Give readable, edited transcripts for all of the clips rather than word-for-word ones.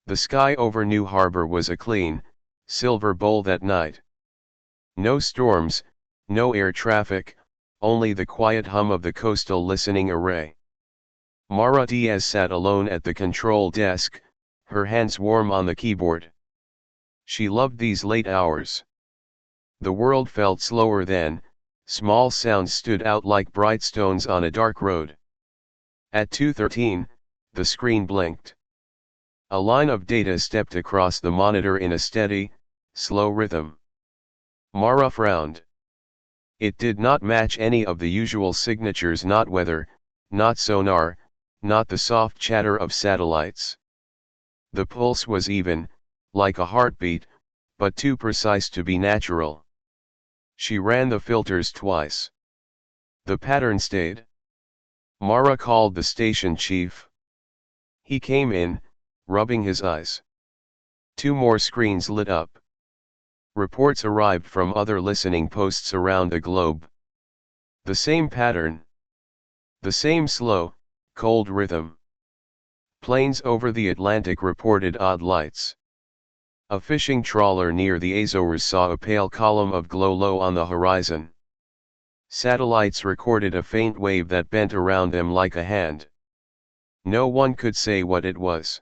The sky over New Harbor was a clean, silver bowl that night. No storms, no air traffic, only the quiet hum of the coastal listening array. Mara Diaz sat alone at the control desk, her hands warm on the keyboard. She loved these late hours. The world felt slower then, small sounds stood out like bright stones on a dark road. At 2:13, the screen blinked. A line of data stepped across the monitor in a steady, slow rhythm. Mara frowned. It did not match any of the usual signatures, not weather, not sonar, not the soft chatter of satellites. The pulse was even, like a heartbeat, but too precise to be natural. She ran the filters twice. The pattern stayed. Mara called the station chief. He came in, rubbing his eyes. 2 more screens lit up. Reports arrived from other listening posts around the globe. The same pattern. The same slow, cold rhythm. Planes over the Atlantic reported odd lights. A fishing trawler near the Azores saw a pale column of glow low on the horizon. Satellites recorded a faint wave that bent around them like a hand. No one could say what it was.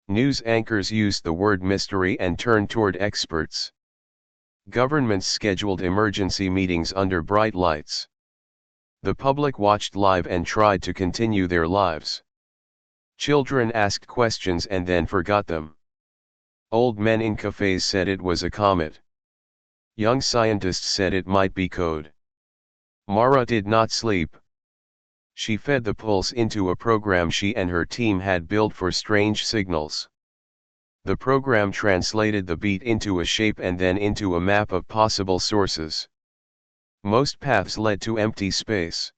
News anchors used the word mystery and turned toward experts. Governments scheduled emergency meetings under bright lights. The public watched live and tried to continue their lives. Children asked questions and then forgot them. Old men in cafes said it was a comet. Young scientists said it might be code. Mara did not sleep. She fed the pulse into a program she and her team had built for strange signals. The program translated the beat into a shape and then into a map of possible sources. Most paths led to empty space.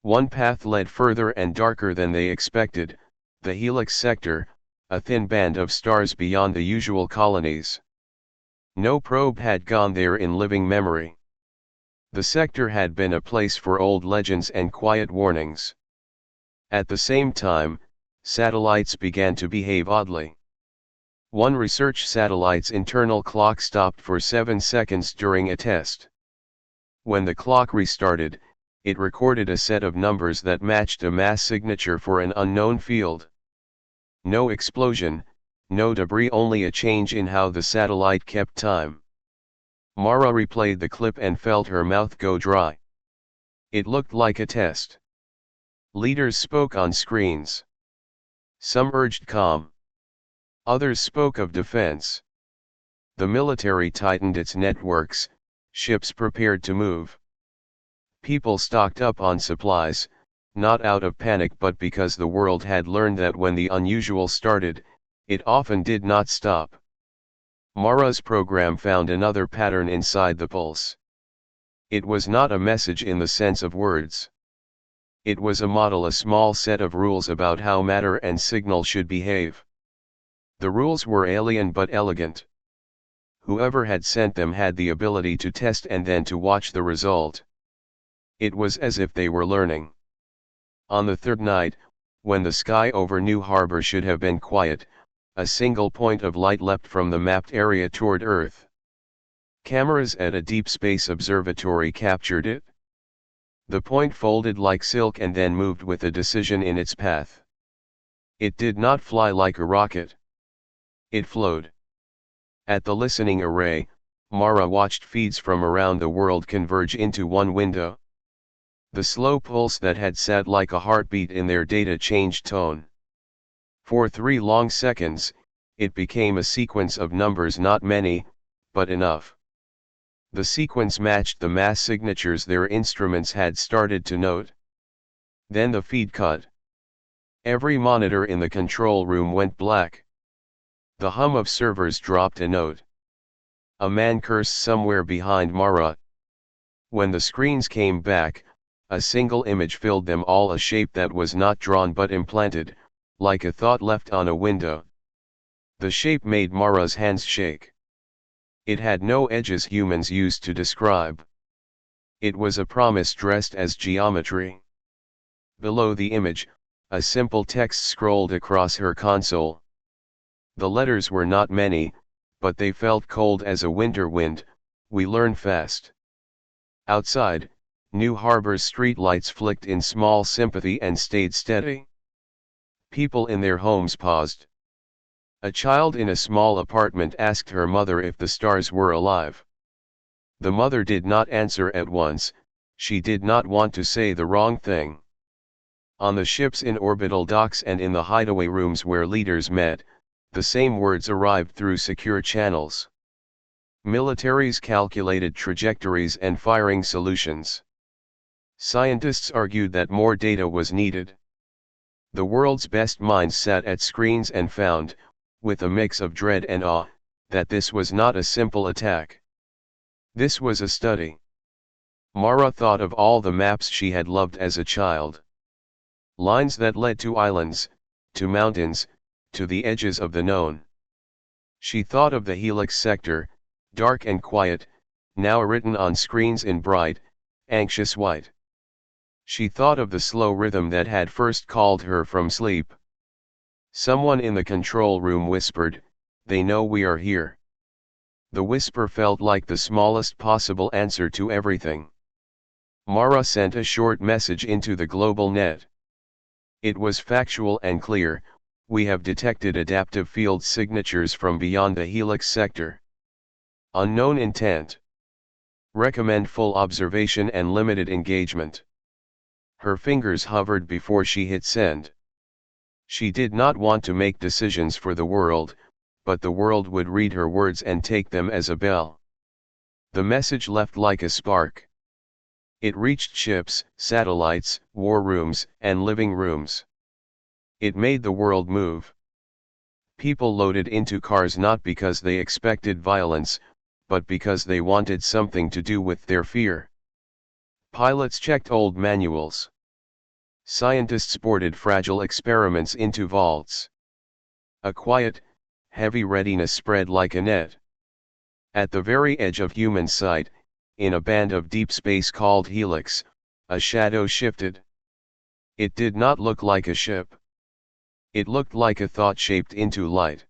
One path led further and darker than they expected, the Helix sector, a thin band of stars beyond the usual colonies. No probe had gone there in living memory. The sector had been a place for old legends and quiet warnings. At the same time, satellites began to behave oddly. One research satellite's internal clock stopped for 7 seconds during a test. When the clock restarted, it recorded a set of numbers that matched a mass signature for an unknown field. No explosion, no debris, only a change in how the satellite kept time. Mara replayed the clip and felt her mouth go dry. It looked like a test. Leaders spoke on screens. Some urged calm. Others spoke of defense. The military tightened its networks, ships prepared to move. People stocked up on supplies, not out of panic but because the world had learned that when the unusual started, it often did not stop. Mara's program found another pattern inside the pulse. It was not a message in the sense of words. It was a model, a small set of rules about how matter and signal should behave. The rules were alien but elegant. Whoever had sent them had the ability to test and then to watch the result. It was as if they were learning. On the 3rd night, when the sky over New Harbor should have been quiet, a single point of light leapt from the mapped area toward Earth. Cameras at a deep space observatory captured it. The point folded like silk and then moved with a decision in its path. It did not fly like a rocket. It flowed. At the listening array, Mara watched feeds from around the world converge into one window. The slow pulse that had sat like a heartbeat in their data changed tone. For 3 long seconds, it became a sequence of numbers, not many, but enough. The sequence matched the mass signatures their instruments had started to note. Then the feed cut. Every monitor in the control room went black. The hum of servers dropped a note. A man cursed somewhere behind Mara. When the screens came back, a single image filled them all, a shape that was not drawn but implanted, like a thought left on a window. The shape made Mara's hands shake. It had no edges humans used to describe. It was a promise dressed as geometry. Below the image, a simple text scrolled across her console. The letters were not many, but they felt cold as a winter wind. We learn fast. Outside, New Harbor's street lights flicked in small sympathy and stayed steady. People in their homes paused. A child in a small apartment asked her mother if the stars were alive. The mother did not answer at once. She did not want to say the wrong thing. On the ships in orbital docks and in the hideaway rooms where leaders met, the same words arrived through secure channels. Militaries calculated trajectories and firing solutions. Scientists argued that more data was needed. The world's best minds sat at screens and found, with a mix of dread and awe, that this was not a simple attack. This was a study. Mara thought of all the maps she had loved as a child. Lines that led to islands, to mountains, to the edges of the known. She thought of the Helix sector, dark and quiet, now written on screens in bright, anxious white. She thought of the slow rhythm that had first called her from sleep. Someone in the control room whispered, "They know we are here." The whisper felt like the smallest possible answer to everything. Mara sent a short message into the global net. It was factual and clear: "We have detected adaptive field signatures from beyond the Helix sector. Unknown intent. Recommend full observation and limited engagement." Her fingers hovered before she hit send. She did not want to make decisions for the world, but the world would read her words and take them as a bell. The message left like a spark. It reached ships, satellites, war rooms, and living rooms. It made the world move. People loaded into cars not because they expected violence, but because they wanted something to do with their fear. Pilots checked old manuals. Scientists boarded fragile experiments into vaults. A quiet, heavy readiness spread like a net. At the very edge of human sight, in a band of deep space called Helix, a shadow shifted. It did not look like a ship. It looked like a thought shaped into light.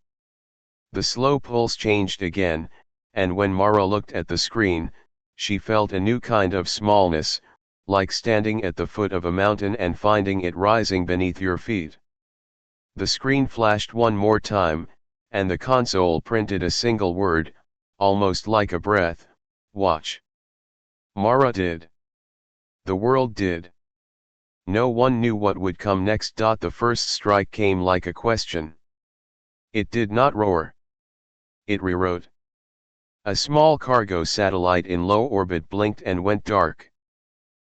The slow pulse changed again, and when Mara looked at the screen, she felt a new kind of smallness, like standing at the foot of a mountain and finding it rising beneath your feet. The screen flashed one more time, and the console printed a single word, almost like a breath: "Watch." Mara did. The world did. No one knew what would come next. The first strike came like a question. It did not roar. It rewrote. A small cargo satellite in low orbit blinked and went dark.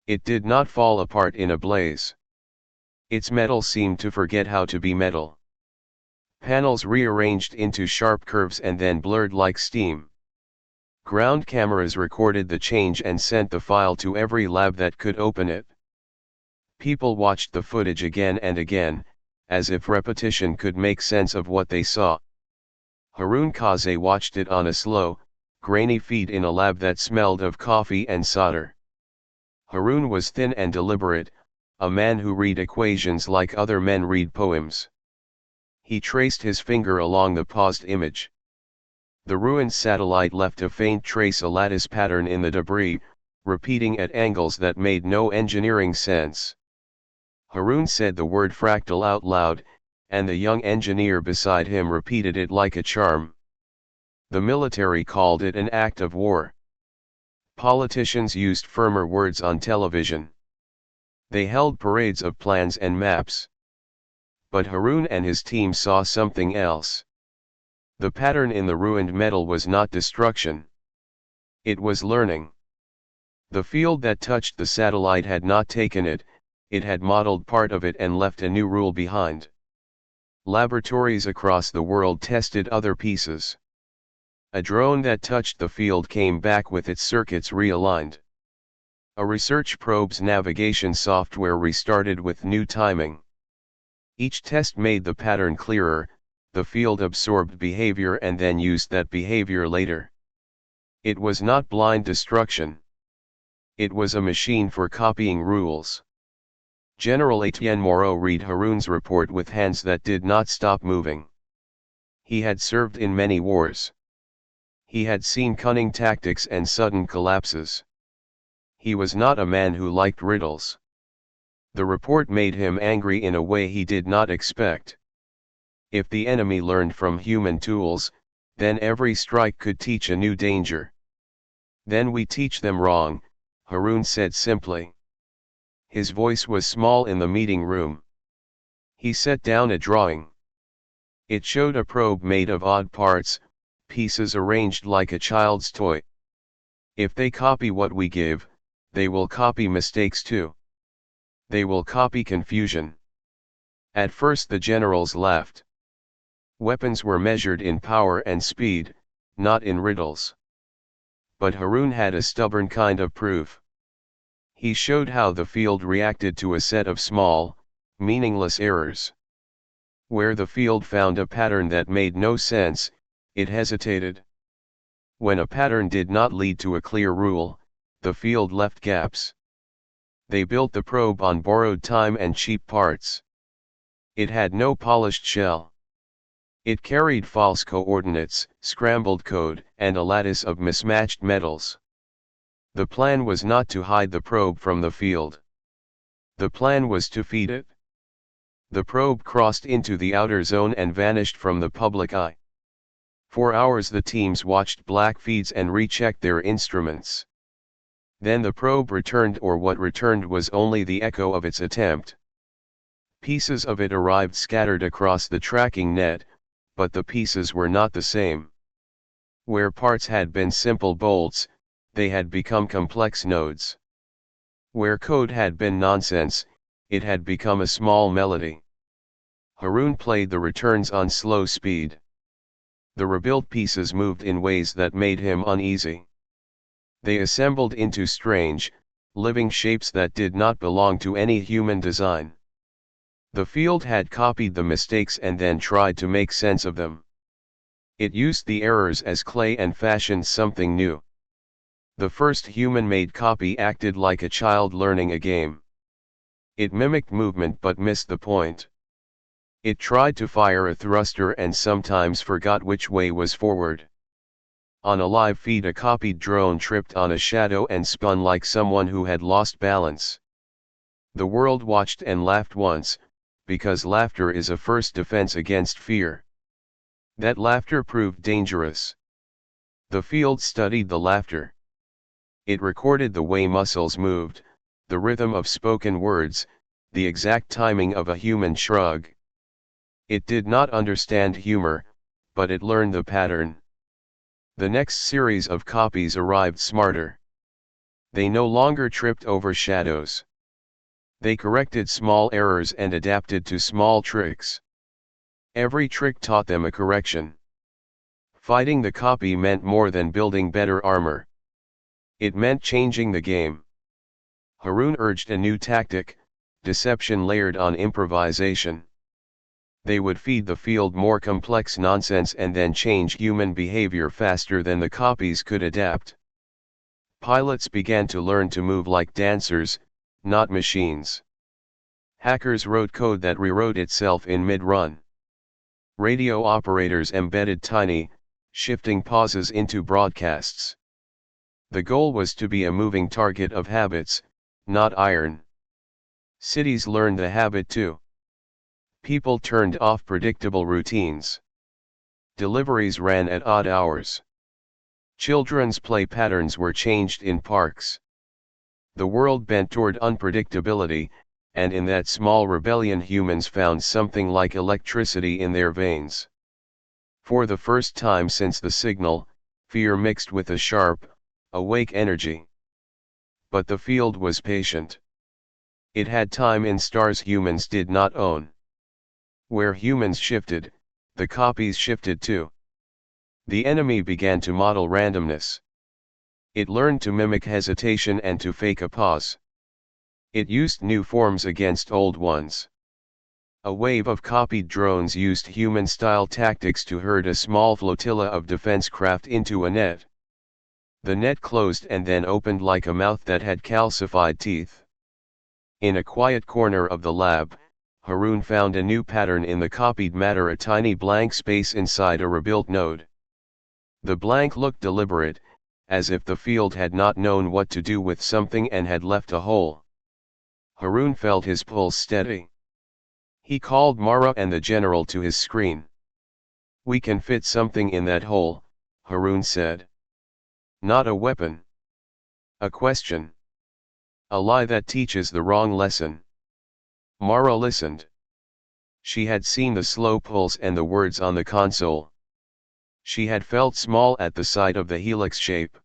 It did not fall apart in a blaze. Its metal seemed to forget how to be metal. Panels rearranged into sharp curves and then blurred like steam. Ground cameras recorded the change and sent the file to every lab that could open it. People watched the footage again and again, as if repetition could make sense of what they saw. Harun Kaze watched it on a slow, grainy feed in a lab that smelled of coffee and solder. Harun was thin and deliberate, a man who read equations like other men read poems. He traced his finger along the paused image. The ruined satellite left a faint trace, a lattice pattern in the debris, repeating at angles that made no engineering sense. Harun said the word fractal out loud, and the young engineer beside him repeated it like a charm. The military called it an act of war. Politicians used firmer words on television. They held parades of plans and maps. But Harun and his team saw something else. The pattern in the ruined metal was not destruction. It was learning. The field that touched the satellite had not taken it, it had modeled part of it and left a new rule behind. Laboratories across the world tested other pieces. A drone that touched the field came back with its circuits realigned. A research probe's navigation software restarted with new timing. Each test made the pattern clearer. The field absorbed behavior and then used that behavior later. It was not blind destruction. It was a machine for copying rules. General Etienne Moreau read Harun's report with hands that did not stop moving. He had served in many wars. He had seen cunning tactics and sudden collapses. He was not a man who liked riddles. The report made him angry in a way he did not expect. If the enemy learned from human tools, then every strike could teach a new danger. Then we teach them wrong, Harun said simply. His voice was small in the meeting room. He set down a drawing. It showed a probe made of odd parts, pieces arranged like a child's toy. If they copy what we give, they will copy mistakes too. They will copy confusion. At first the generals laughed. Weapons were measured in power and speed, not in riddles. But Harun had a stubborn kind of proof. He showed how the field reacted to a set of small, meaningless errors. Where the field found a pattern that made no sense, it hesitated. When a pattern did not lead to a clear rule, the field left gaps. They built the probe on borrowed time and cheap parts. It had no polished shell. It carried false coordinates, scrambled code, and a lattice of mismatched metals. The plan was not to hide the probe from the field. The plan was to feed it. The probe crossed into the outer zone and vanished from the public eye. For hours the teams watched black feeds and rechecked their instruments. Then the probe returned, or what returned was only the echo of its attempt. Pieces of it arrived scattered across the tracking net, but the pieces were not the same. Where parts had been simple bolts, they had become complex nodes. Where code had been nonsense, it had become a small melody. Harun played the returns on slow speed. The rebuilt pieces moved in ways that made him uneasy. They assembled into strange, living shapes that did not belong to any human design. The field had copied the mistakes and then tried to make sense of them. It used the errors as clay and fashioned something new. The first human-made copy acted like a child learning a game. It mimicked movement but missed the point. It tried to fire a thruster and sometimes forgot which way was forward. On a live feed, a copied drone tripped on a shadow and spun like someone who had lost balance. The world watched and laughed once, because laughter is a first defense against fear. That laughter proved dangerous. The field studied the laughter. It recorded the way muscles moved, the rhythm of spoken words, the exact timing of a human shrug. It did not understand humor, but it learned the pattern. The next series of copies arrived smarter. They no longer tripped over shadows. They corrected small errors and adapted to small tricks. Every trick taught them a correction. Fighting the copy meant more than building better armor. It meant changing the game. Harun urged a new tactic, deception layered on improvisation. They would feed the field more complex nonsense and then change human behavior faster than the copies could adapt. Pilots began to learn to move like dancers, not machines. Hackers wrote code that rewrote itself in mid-run. Radio operators embedded tiny, shifting pauses into broadcasts. The goal was to be a moving target of habits, not iron. Cities learned the habit too. People turned off predictable routines. Deliveries ran at odd hours. Children's play patterns were changed in parks. The world bent toward unpredictability, and in that small rebellion humans found something like electricity in their veins. For the first time since the signal, fear mixed with a sharp, awake energy. But the field was patient. It had time in stars humans did not own. Where humans shifted, the copies shifted too. The enemy began to model randomness. It learned to mimic hesitation and to fake a pause. It used new forms against old ones. A wave of copied drones used human-style tactics to herd a small flotilla of defense craft into a net. The net closed and then opened like a mouth that had calcified teeth. In a quiet corner of the lab, Harun found a new pattern in the copied matter, a tiny blank space inside a rebuilt node. The blank looked deliberate, as if the field had not known what to do with something and had left a hole. Harun felt his pulse steady. He called Mara and the general to his screen. "We can fit something in that hole," Harun said. "Not a weapon. A question. A lie that teaches the wrong lesson." Mara listened. She had seen the slow pulse and the words on the console. She had felt small at the sight of the helix shape.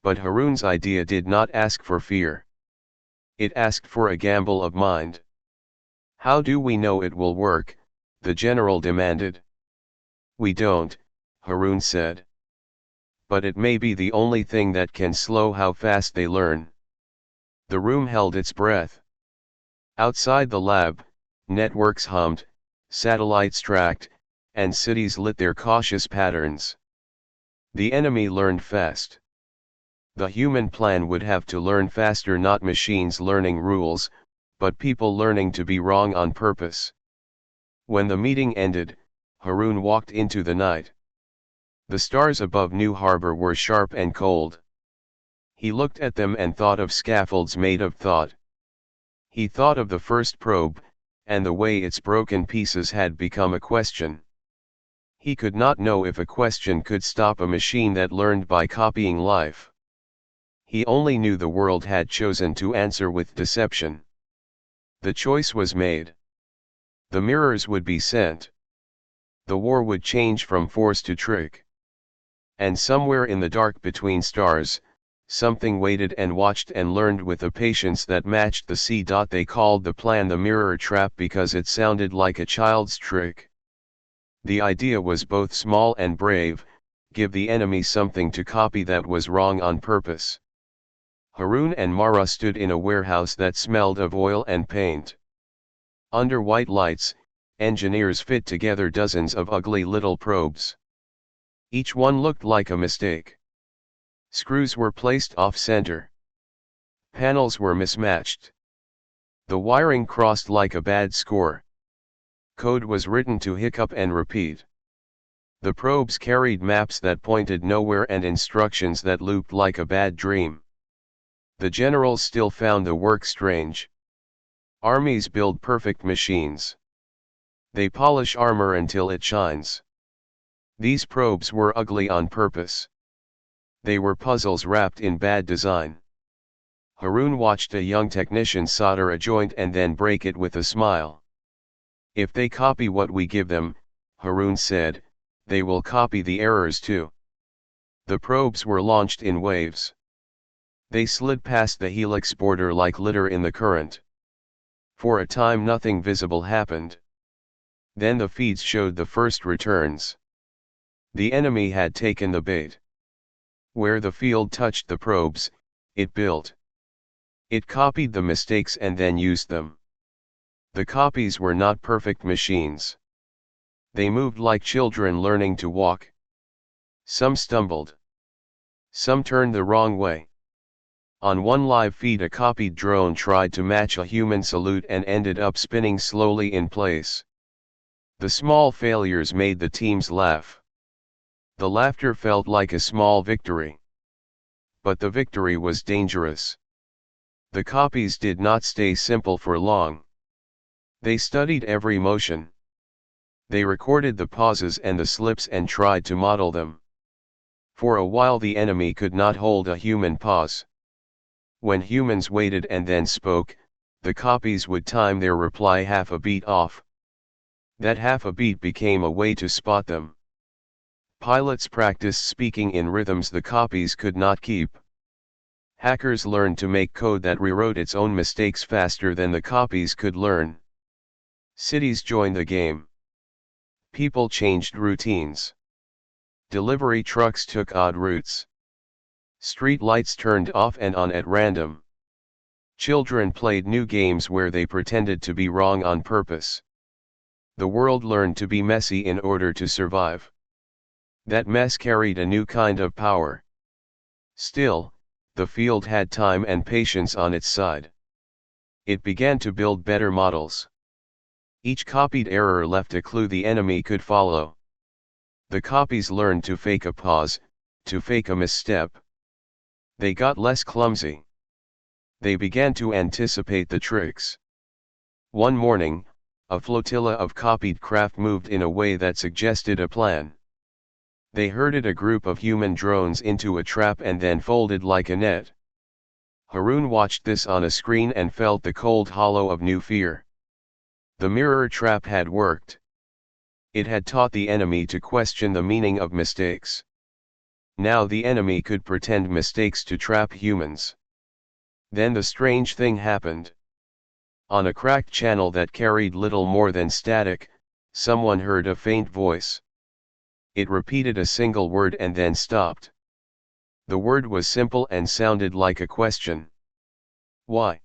But Harun's idea did not ask for fear. It asked for a gamble of mind. "How do we know it will work?" the general demanded. "We don't," Harun said. "But it may be the only thing that can slow how fast they learn." The room held its breath. Outside the lab, networks hummed, satellites tracked, and cities lit their cautious patterns. The enemy learned fast. The human plan would have to learn faster, not machines learning rules, but people learning to be wrong on purpose. When the meeting ended, Harun walked into the night. The stars above New Harbor were sharp and cold. He looked at them and thought of scaffolds made of thought. He thought of the first probe, and the way its broken pieces had become a question. He could not know if a question could stop a machine that learned by copying life. He only knew the world had chosen to answer with deception. The choice was made. The mirrors would be sent. The war would change from force to trick. And somewhere in the dark between stars, something waited and watched and learned with a patience that matched the C. They called the plan the mirror trap because it sounded like a child's trick. The idea was both small and brave: give the enemy something to copy that was wrong on purpose. Harun and Mara stood in a warehouse that smelled of oil and paint. Under white lights, engineers fit together dozens of ugly little probes. Each one looked like a mistake. Screws were placed off-center. Panels were mismatched. The wiring crossed like a bad score. Code was written to hiccup and repeat. The probes carried maps that pointed nowhere and instructions that looped like a bad dream. The generals still found the work strange. Armies build perfect machines. They polish armor until it shines. These probes were ugly on purpose. They were puzzles wrapped in bad design. Harun watched a young technician solder a joint and then break it with a smile. "If they copy what we give them," Harun said, "they will copy the errors too." The probes were launched in waves. They slid past the helix border like litter in the current. For a time nothing visible happened. Then the feeds showed the first returns. The enemy had taken the bait. Where the field touched the probes, it built. It copied the mistakes and then used them. The copies were not perfect machines. They moved like children learning to walk. Some stumbled. Some turned the wrong way. On one live feed, a copied drone tried to match a human salute and ended up spinning slowly in place. The small failures made the teams laugh. The laughter felt like a small victory. But the victory was dangerous. The copies did not stay simple for long. They studied every motion. They recorded the pauses and the slips and tried to model them. For a while the enemy could not hold a human pause. When humans waited and then spoke, the copies would time their reply half a beat off. That half a beat became a way to spot them. Pilots practiced speaking in rhythms the copies could not keep. Hackers learned to make code that rewrote its own mistakes faster than the copies could learn. Cities joined the game. People changed routines. Delivery trucks took odd routes. Street lights turned off and on at random. Children played new games where they pretended to be wrong on purpose. The world learned to be messy in order to survive. That mess carried a new kind of power. Still, the field had time and patience on its side. It began to build better models. Each copied error left a clue the enemy could follow. The copies learned to fake a pause, to fake a misstep. They got less clumsy. They began to anticipate the tricks. One morning, a flotilla of copied craft moved in a way that suggested a plan. They herded a group of human drones into a trap and then folded like a net. Harun watched this on a screen and felt the cold hollow of new fear. The mirror trap had worked. It had taught the enemy to question the meaning of mistakes. Now the enemy could pretend mistakes to trap humans. Then the strange thing happened. On a cracked channel that carried little more than static, someone heard a faint voice. It repeated a single word and then stopped. The word was simple and sounded like a question. Why?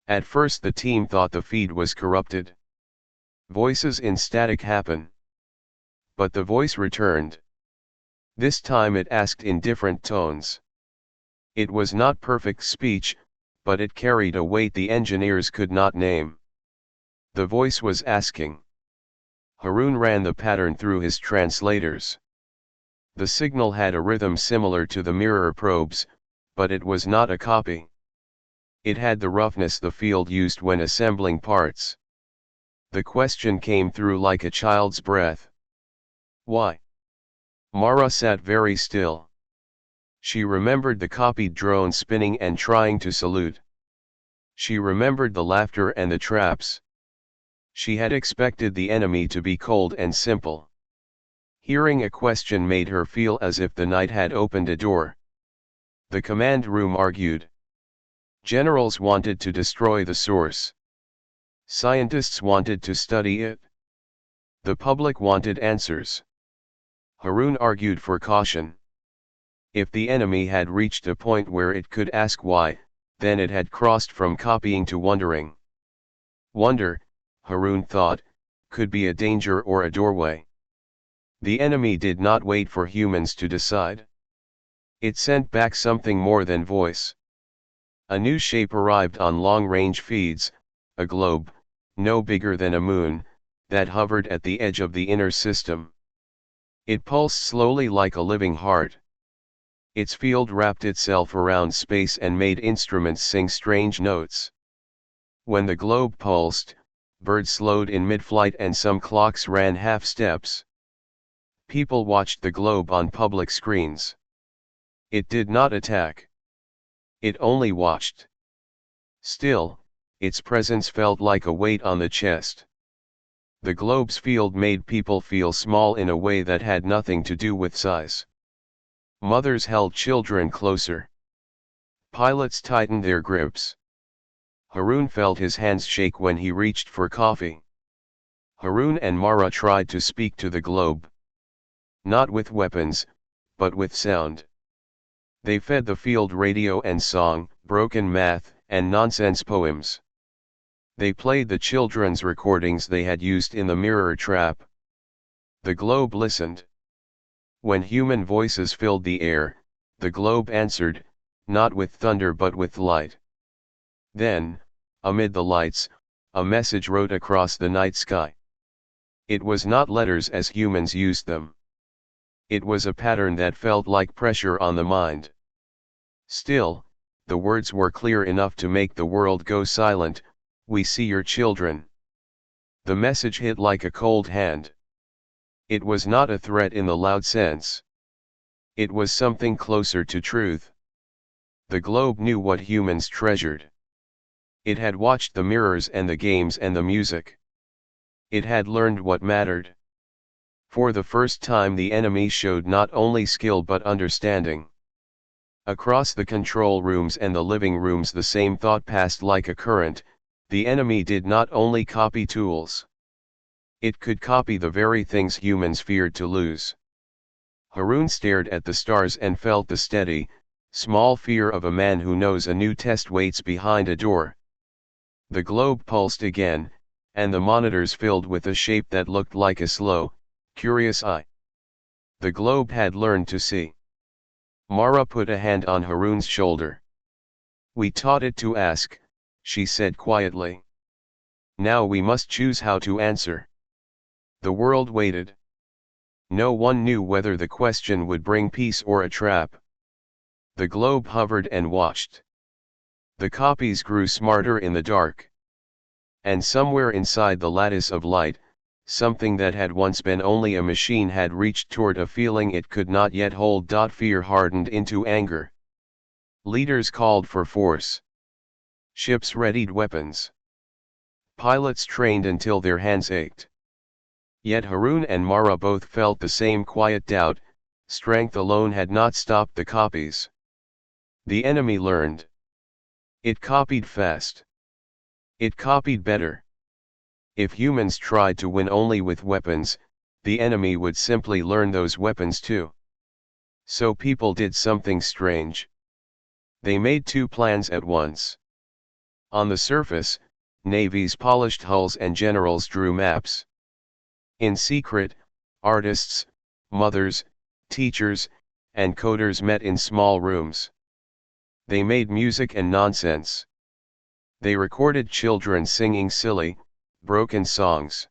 At first the team thought the feed was corrupted. Voices in static happen. But the voice returned. This time it asked in different tones. It was not perfect speech, but it carried a weight the engineers could not name. The voice was asking. Harun ran the pattern through his translators. The signal had a rhythm similar to the mirror probes, but it was not a copy. It had the roughness the field used when assembling parts. The question came through like a child's breath. Why? Mara sat very still. She remembered the copied drone spinning and trying to salute. She remembered the laughter and the traps. She had expected the enemy to be cold and simple. Hearing a question made her feel as if the night had opened a door. The command room argued. Generals wanted to destroy the source. Scientists wanted to study it. The public wanted answers. Harun argued for caution. If the enemy had reached a point where it could ask why, then it had crossed from copying to wondering. Wonder, Harun thought, could be a danger or a doorway. The enemy did not wait for humans to decide. It sent back something more than voice. A new shape arrived on long-range feeds, a globe, no bigger than a moon, that hovered at the edge of the inner system. It pulsed slowly like a living heart. Its field wrapped itself around space and made instruments sing strange notes. When the globe pulsed, birds slowed in mid-flight and some clocks ran half steps. People watched the globe on public screens. It did not attack. It only watched. Still, its presence felt like a weight on the chest. The globe's field made people feel small in a way that had nothing to do with size. Mothers held children closer. Pilots tightened their grips. Harun felt his hands shake when he reached for coffee. Harun and Mara tried to speak to the globe. Not with weapons, but with sound. They fed the field radio and song, broken math, and nonsense poems. They played the children's recordings they had used in the mirror trap. The globe listened. When human voices filled the air, the globe answered, not with thunder but with light. Then, amid the lights, a message wrote across the night sky. It was not letters as humans used them. It was a pattern that felt like pressure on the mind. Still, the words were clear enough to make the world go silent. We see your children. The message hit like a cold hand. It was not a threat in the loud sense. It was something closer to truth. The globe knew what humans treasured. It had watched the mirrors and the games and the music. It had learned what mattered. For the first time the enemy showed not only skill but understanding. Across the control rooms and the living rooms the same thought passed like a current. The enemy did not only copy tools. It could copy the very things humans feared to lose. Harun stared at the stars and felt the steady, small fear of a man who knows a new test waits behind a door. The globe pulsed again, and the monitors filled with a shape that looked like a slow, curious eye. The globe had learned to see. Mara put a hand on Harun's shoulder. We taught it to ask, she said quietly. Now we must choose how to answer. The world waited. No one knew whether the question would bring peace or a trap. The globe hovered and watched. The copies grew smarter in the dark. And somewhere inside the lattice of light, something that had once been only a machine had reached toward a feeling it could not yet hold. Fear hardened into anger. Leaders called for force. Ships readied weapons. Pilots trained until their hands ached. Yet Harun and Mara both felt the same quiet doubt: strength alone had not stopped the copies. The enemy learned. It copied fast. It copied better. If humans tried to win only with weapons, the enemy would simply learn those weapons too. So people did something strange. They made two plans at once. On the surface, navies polished hulls and generals drew maps. In secret, artists, mothers, teachers, and coders met in small rooms. They made music and nonsense. They recorded children singing silly, broken songs.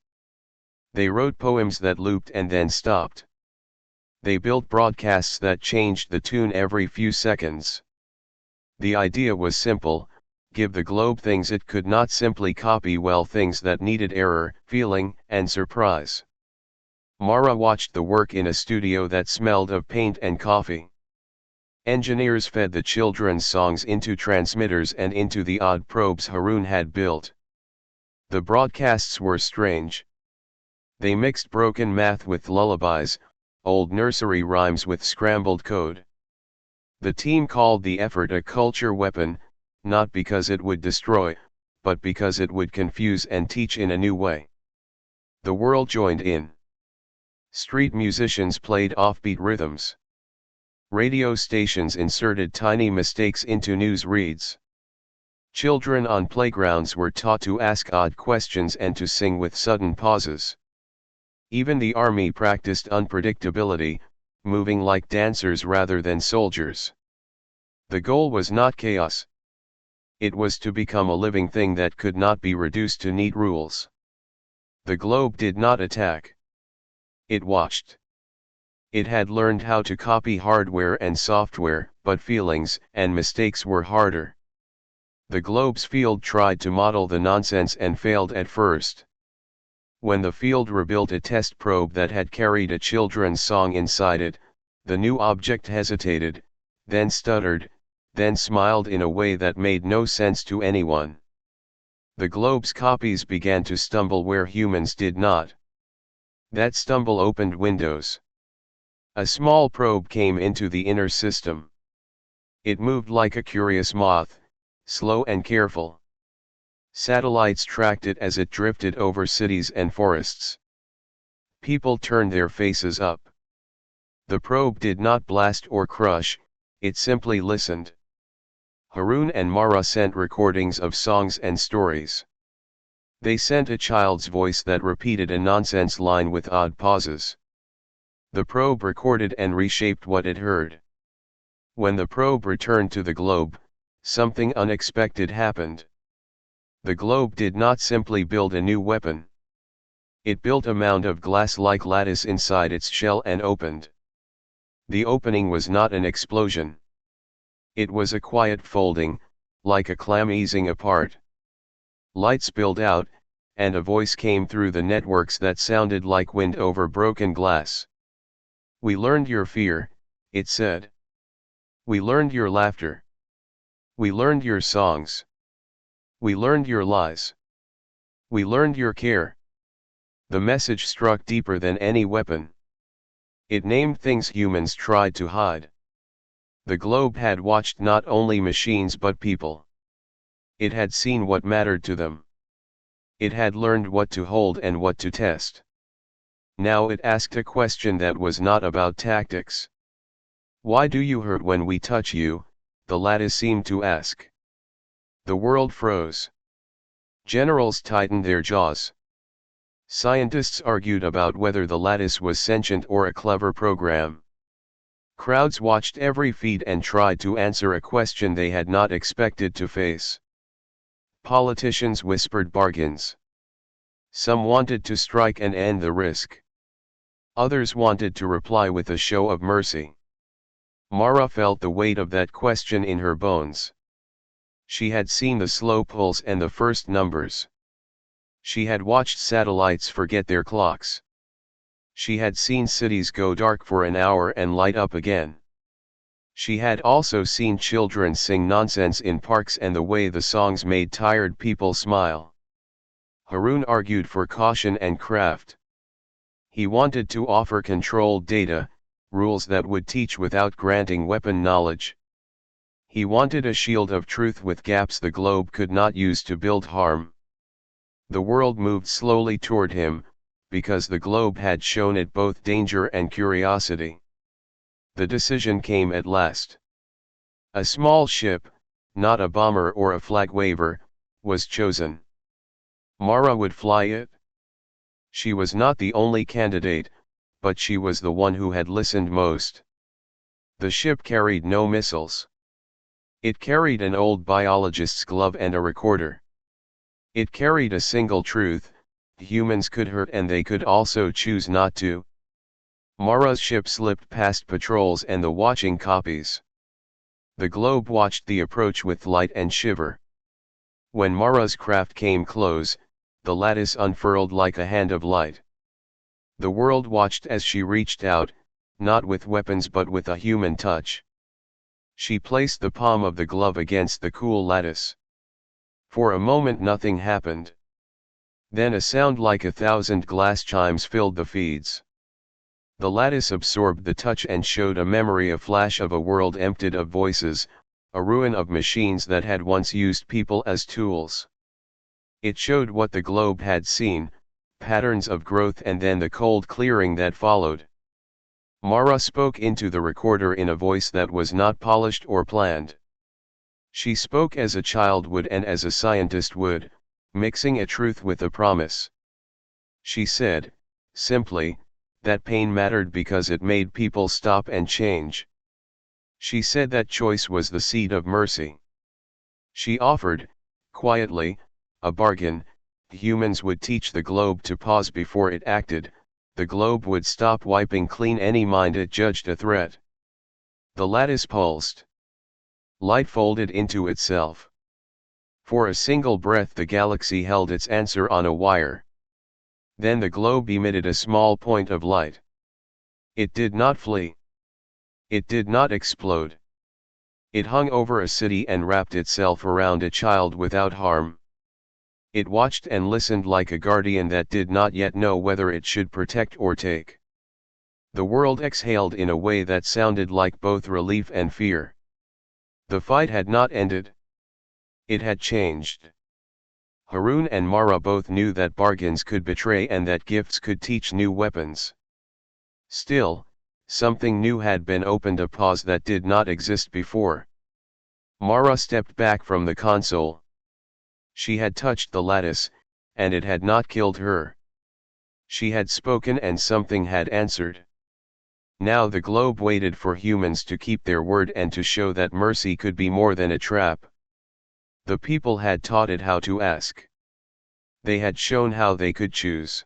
They wrote poems that looped and then stopped. They built broadcasts that changed the tune every few seconds. The idea was simple: give the globe things it could not simply copy, well, things that needed error, feeling, and surprise. Mara watched the work in a studio that smelled of paint and coffee. Engineers fed the children's songs into transmitters and into the odd probes Harun had built. The broadcasts were strange. They mixed broken math with lullabies, old nursery rhymes with scrambled code. The team called the effort a culture weapon, not because it would destroy, but because it would confuse and teach in a new way. The world joined in. Street musicians played offbeat rhythms. Radio stations inserted tiny mistakes into news reads. Children on playgrounds were taught to ask odd questions and to sing with sudden pauses. Even the army practiced unpredictability, moving like dancers rather than soldiers. The goal was not chaos. It was to become a living thing that could not be reduced to neat rules. The globe did not attack. It watched. It had learned how to copy hardware and software, but feelings and mistakes were harder. The globe's field tried to model the nonsense and failed at first. When the field rebuilt a test probe that had carried a children's song inside it, the new object hesitated, then stuttered, then smiled in a way that made no sense to anyone. The globe's copies began to stumble where humans did not. That stumble opened windows. A small probe came into the inner system. It moved like a curious moth, slow and careful. Satellites tracked it as it drifted over cities and forests. People turned their faces up. The probe did not blast or crush, it simply listened. Harun and Mara sent recordings of songs and stories. They sent a child's voice that repeated a nonsense line with odd pauses. The probe recorded and reshaped what it heard. When the probe returned to the globe, something unexpected happened. The globe did not simply build a new weapon. It built a mound of glass-like lattice inside its shell and opened. The opening was not an explosion. It was a quiet folding, like a clam easing apart. Light spilled out, and a voice came through the networks that sounded like wind over broken glass. "We learned your fear," it said. "We learned your laughter. We learned your songs. We learned your lies. We learned your care." The message struck deeper than any weapon. It named things humans tried to hide. The globe had watched not only machines but people. It had seen what mattered to them. It had learned what to hold and what to test. Now it asked a question that was not about tactics. "Why do you hurt when we touch you?" the lattice seemed to ask. The world froze. Generals tightened their jaws. Scientists argued about whether the lattice was sentient or a clever program. Crowds watched every feed and tried to answer a question they had not expected to face. Politicians whispered bargains. Some wanted to strike and end the risk. Others wanted to reply with a show of mercy. Mara felt the weight of that question in her bones. She had seen the slow pulse and the first numbers. She had watched satellites forget their clocks. She had seen cities go dark for an hour and light up again. She had also seen children sing nonsense in parks and the way the songs made tired people smile. Harun argued for caution and craft. He wanted to offer controlled data, rules that would teach without granting weapon knowledge. He wanted a shield of truth with gaps the globe could not use to build harm. The world moved slowly toward him, because the globe had shown it both danger and curiosity. The decision came at last. A small ship, not a bomber or a flag waver, was chosen. Mara would fly it. She was not the only candidate, but she was the one who had listened most. The ship carried no missiles. It carried an old biologist's glove and a recorder. It carried a single truth: humans could hurt and they could also choose not to. Mara's ship slipped past patrols and the watching copies. The globe watched the approach with light and shiver. When Mara's craft came close, the lattice unfurled like a hand of light. The world watched as she reached out, not with weapons but with a human touch. She placed the palm of the glove against the cool lattice. For a moment nothing happened. Then a sound like 1,000 glass chimes filled the feeds. The lattice absorbed the touch and showed a memory, a flash of a world emptied of voices, a ruin of machines that had once used people as tools. It showed what the globe had seen, patterns of growth and then the cold clearing that followed. Mara spoke into the recorder in a voice that was not polished or planned. She spoke as a child would and as a scientist would, mixing a truth with a promise. She said, simply, that pain mattered because it made people stop and change. She said that choice was the seed of mercy. She offered, quietly, a bargain: humans would teach the globe to pause before it acted, the globe would stop wiping clean any mind it judged a threat. The lattice pulsed. Light folded into itself. For a single breath the galaxy held its answer on a wire. Then the globe emitted a small point of light. It did not flee. It did not explode. It hung over a city and wrapped itself around a child without harm. It watched and listened like a guardian that did not yet know whether it should protect or take. The world exhaled in a way that sounded like both relief and fear. The fight had not ended. It had changed. Harun and Mara both knew that bargains could betray and that gifts could teach new weapons. Still, something new had been opened, a pause that did not exist before. Mara stepped back from the console. She had touched the lattice, and it had not killed her. She had spoken and something had answered. Now the globe waited for humans to keep their word and to show that mercy could be more than a trap. The people had taught it how to ask. They had shown how they could choose.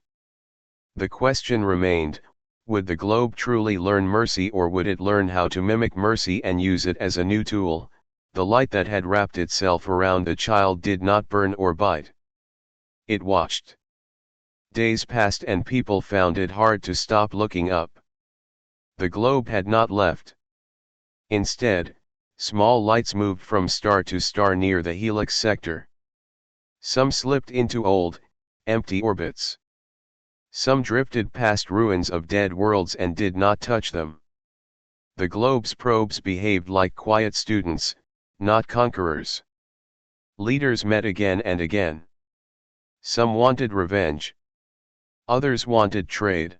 The question remained: would the globe truly learn mercy, or would it learn how to mimic mercy and use it as a new tool? The light that had wrapped itself around the child did not burn or bite. It watched. Days passed and people found it hard to stop looking up. The globe had not left. Instead, small lights moved from star to star near the helix sector. Some slipped into old, empty orbits. Some drifted past ruins of dead worlds and did not touch them. The globe's probes behaved like quiet students, not conquerors. Leaders met again and again. Some wanted revenge. Others wanted trade.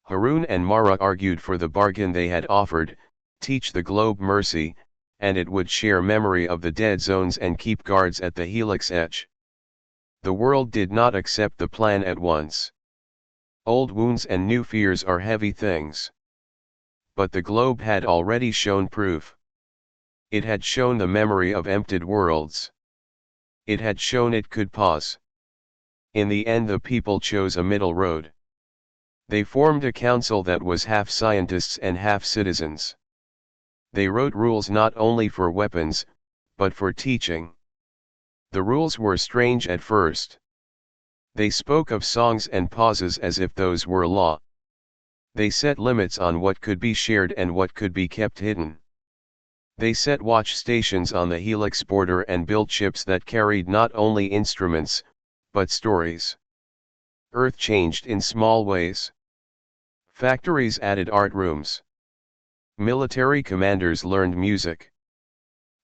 Harun and Mara argued for the bargain they had offered: teach the globe mercy, and it would share memory of the dead zones and keep guards at the helix edge. The world did not accept the plan at once. Old wounds and new fears are heavy things. But the globe had already shown proof. It had shown the memory of emptied worlds. It had shown it could pause. In the end the people chose a middle road. They formed a council that was half scientists and half citizens. They wrote rules not only for weapons, but for teaching. The rules were strange at first. They spoke of songs and pauses as if those were law. They set limits on what could be shared and what could be kept hidden. They set watch stations on the helix border and built ships that carried not only instruments, but stories. Earth changed in small ways. Factories added art rooms. Military commanders learned music.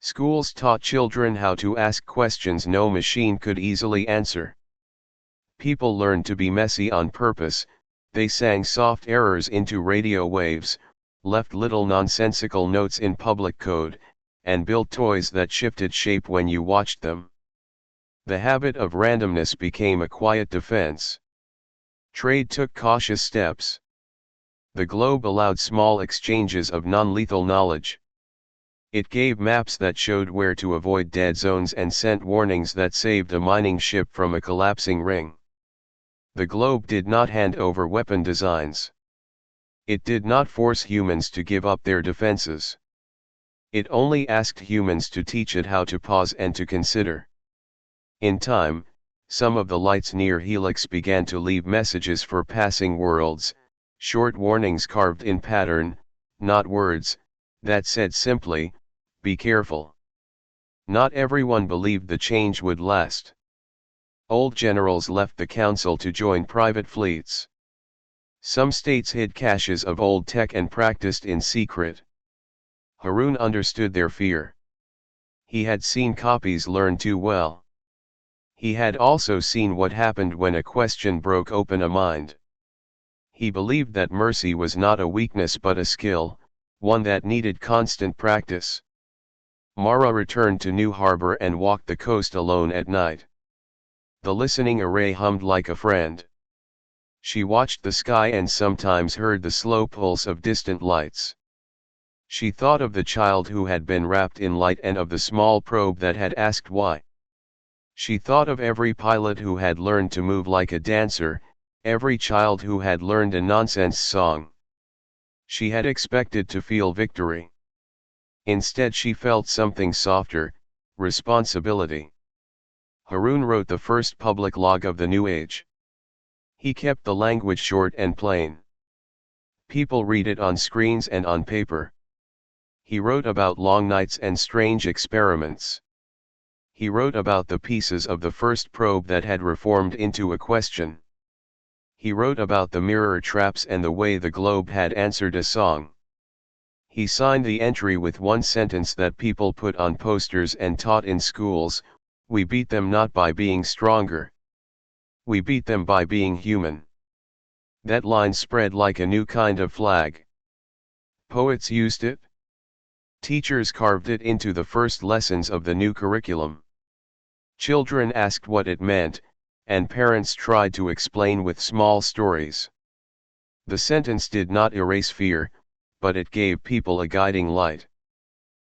Schools taught children how to ask questions no machine could easily answer. People learned to be messy on purpose. They sang soft errors into radio waves, left little nonsensical notes in public code, and built toys that shifted shape when you watched them. The habit of randomness became a quiet defense. Trade took cautious steps. The globe allowed small exchanges of non-lethal knowledge. It gave maps that showed where to avoid dead zones and sent warnings that saved a mining ship from a collapsing ring. The globe did not hand over weapon designs. It did not force humans to give up their defenses. It only asked humans to teach it how to pause and to consider. In time, some of the lights near Helix began to leave messages for passing worlds, short warnings carved in pattern, not words, that said simply, "Be careful." Not everyone believed the change would last. Old generals left the council to join private fleets. Some states hid caches of old tech and practiced in secret. Harun understood their fear. He had seen copies learn too well. He had also seen what happened when a question broke open a mind. He believed that mercy was not a weakness but a skill, one that needed constant practice. Mara returned to New Harbor and walked the coast alone at night. The listening array hummed like a friend. She watched the sky and sometimes heard the slow pulse of distant lights. She thought of the child who had been wrapped in light and of the small probe that had asked why. She thought of every pilot who had learned to move like a dancer, every child who had learned a nonsense song. She had expected to feel victory. Instead she felt something softer, responsibility. Harun wrote the first public log of the new age. He kept the language short and plain. People read it on screens and on paper. He wrote about long nights and strange experiments. He wrote about the pieces of the first probe that had reformed into a question. He wrote about the mirror traps and the way the globe had answered a song. He signed the entry with one sentence that people put on posters and taught in schools: "We beat them not by being stronger. We beat them by being human." That line spread like a new kind of flag. Poets used it. Teachers carved it into the first lessons of the new curriculum. Children asked what it meant, and parents tried to explain with small stories. The sentence did not erase fear, but it gave people a guiding light.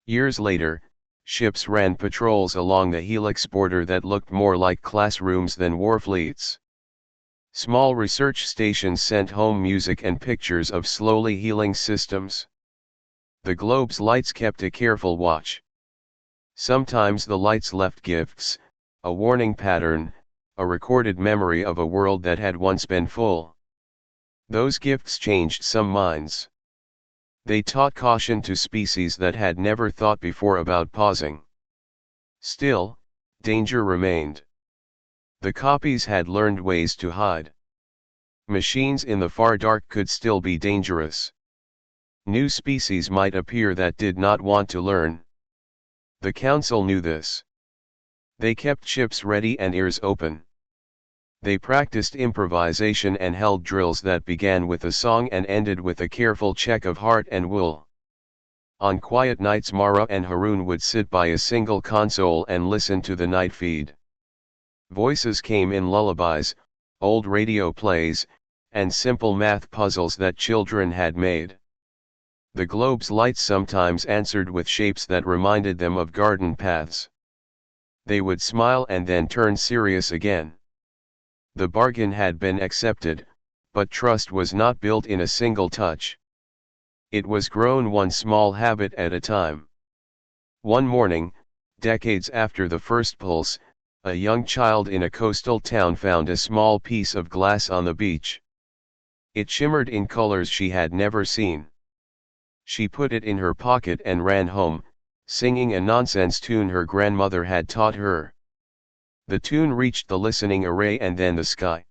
Years later, ships ran patrols along the Helix border that looked more like classrooms than war fleets. Small research stations sent home music and pictures of slowly healing systems. The globe's lights kept a careful watch. Sometimes the lights left gifts, a warning pattern, a recorded memory of a world that had once been full. Those gifts changed some minds. They taught caution to species that had never thought before about pausing. Still, danger remained. The copies had learned ways to hide. Machines in the far dark could still be dangerous. New species might appear that did not want to learn. The council knew this. They kept ships ready and ears open. They practiced improvisation and held drills that began with a song and ended with a careful check of heart and wool. On quiet nights Mara and Harun would sit by a single console and listen to the night feed. Voices came in lullabies, old radio plays, and simple math puzzles that children had made. The globe's lights sometimes answered with shapes that reminded them of garden paths. They would smile and then turn serious again. The bargain had been accepted, but trust was not built in a single touch. It was grown one small habit at a time. One morning, decades after the first pulse, a young child in a coastal town found a small piece of glass on the beach. It shimmered in colors she had never seen. She put it in her pocket and ran home, singing a nonsense tune her grandmother had taught her. The tune reached the listening array and then the sky.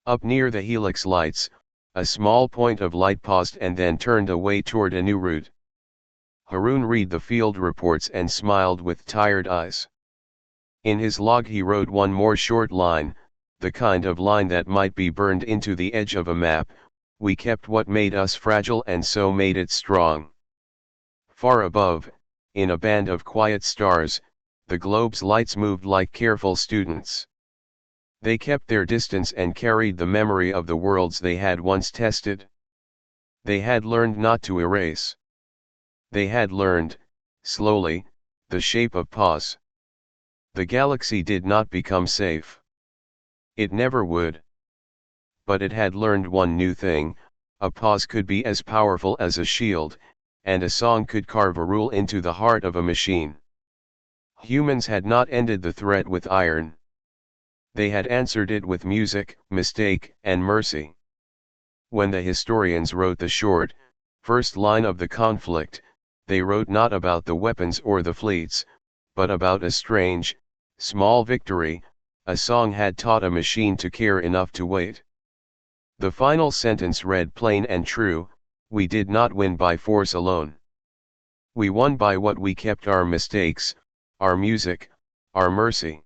Up near the helix lights, a small point of light paused and then turned away toward a new route. Haroon read the field reports and smiled with tired eyes. In his log he wrote one more short line, the kind of line that might be burned into the edge of a map: we kept what made us fragile and so made it strong. Far above, in a band of quiet stars, the globe's lights moved like careful students. They kept their distance and carried the memory of the worlds they had once tested. They had learned not to erase. They had learned, slowly, the shape of pause. The galaxy did not become safe. It never would. But it had learned one new thing: a pause could be as powerful as a shield, and a song could carve a rule into the heart of a machine. Humans had not ended the threat with iron. They had answered it with music, mistake, and mercy. When the historians wrote the short, first line of the conflict, they wrote not about the weapons or the fleets, but about a strange, small victory. A song had taught a machine to care enough to wait. The final sentence read plain and true: we did not win by force alone. We won by what we kept: our mistakes, our music, our mercy.